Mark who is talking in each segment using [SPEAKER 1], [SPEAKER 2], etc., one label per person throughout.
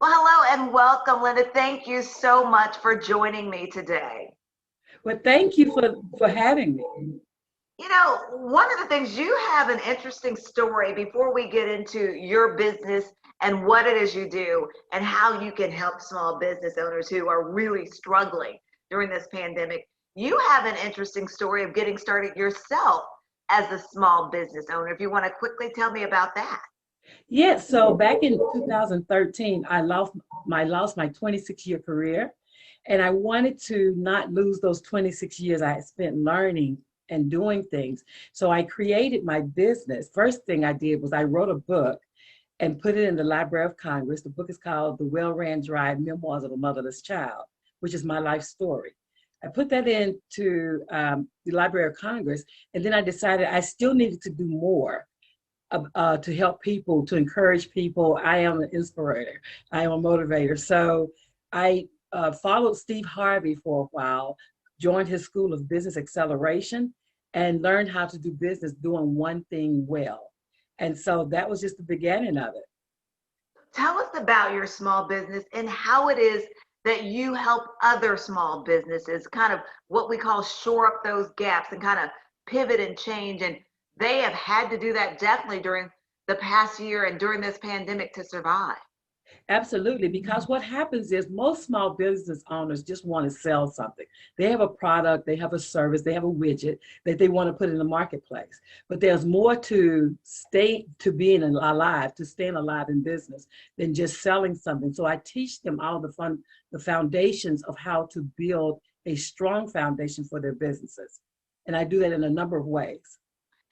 [SPEAKER 1] Well, hello and welcome, Linda. Thank you so much for joining me today.
[SPEAKER 2] Well, thank you for having me.
[SPEAKER 1] One of the things you have an interesting story before we get into your business and what it is you do and how you can help small business owners who are really struggling during this pandemic. You have an interesting story of getting started yourself as a small business owner. If you want to quickly tell me about that.
[SPEAKER 2] Yes, so back in 2013, I lost my 26-year career, and I wanted to not lose those 26 years I had spent learning and doing things. So I created my business. First thing I did was I wrote a book and put it in the Library of Congress. The book is called The Well-Ran Drive Memoirs of a Motherless Child, which is my life story. I put that into the Library of Congress, and then I decided I still needed to do more to help people, to encourage people. I am an inspirator. I am a motivator. So I followed Steve Harvey for a while, joined his School of Business Acceleration, and learned how to do business doing one thing well. And so that was just the beginning of it.
[SPEAKER 1] Tell us about your small business and how it is that you help other small businesses kind of what we call shore up those gaps and kind of pivot and change. And they have had to do that definitely during the past year and during this pandemic to survive.
[SPEAKER 2] Absolutely, because what happens is most small business owners just want to sell something. They have a product, they have a service, they have a widget that they want to put in the marketplace. But there's more to being alive, to staying alive in business than just selling something. So I teach them all the foundations of how to build a strong foundation for their businesses. And I do that in a number of ways.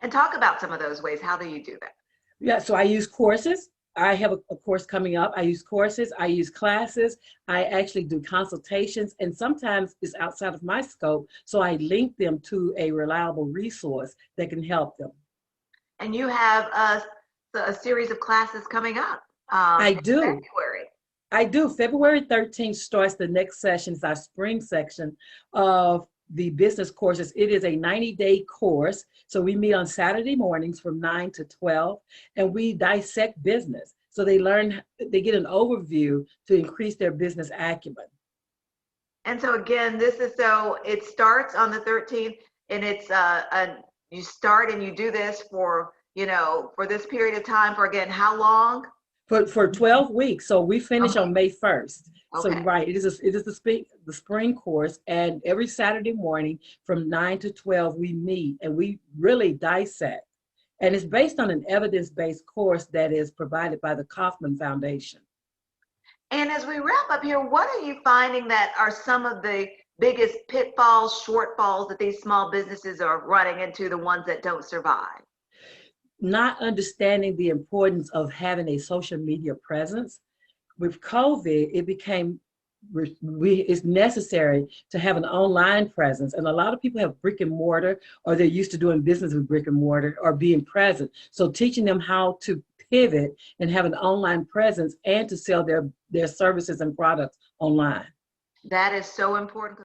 [SPEAKER 1] And talk about some of those ways. How do you do that?
[SPEAKER 2] Yeah, so I use courses. I have a course coming up. I use courses, I use classes, I actually do consultations, and sometimes it's outside of my scope. So I link them to a reliable resource that can help them.
[SPEAKER 1] And you have a series of classes coming up
[SPEAKER 2] I
[SPEAKER 1] in
[SPEAKER 2] do.
[SPEAKER 1] February.
[SPEAKER 2] I do. February 13th starts the next session. It's our spring section of the business courses. It is a 90-day course. So we meet on Saturday mornings from 9 to 12, and we dissect business. So they get an overview to increase their business acumen.
[SPEAKER 1] And so again, it starts on the 13th and you start and you do this for this period of time for again, how long?
[SPEAKER 2] For 12 weeks. So we finish
[SPEAKER 1] Okay.
[SPEAKER 2] on May 1st. So
[SPEAKER 1] Okay.
[SPEAKER 2] right, it is the spring course, and every Saturday morning from 9 to 12 we meet and we really dissect. And it's based on an evidence-based course that is provided by the Kauffman Foundation.
[SPEAKER 1] And as we wrap up here, what are you finding that are some of the biggest pitfalls, shortfalls that these small businesses are running into, the ones that don't survive?
[SPEAKER 2] Not understanding the importance of having a social media presence. With COVID, it became it's necessary to have an online presence. And a lot of people have brick and mortar, or they're used to doing business with brick and mortar or being present. So teaching them how to pivot and have an online presence and to sell their services and products online.
[SPEAKER 1] That is so important.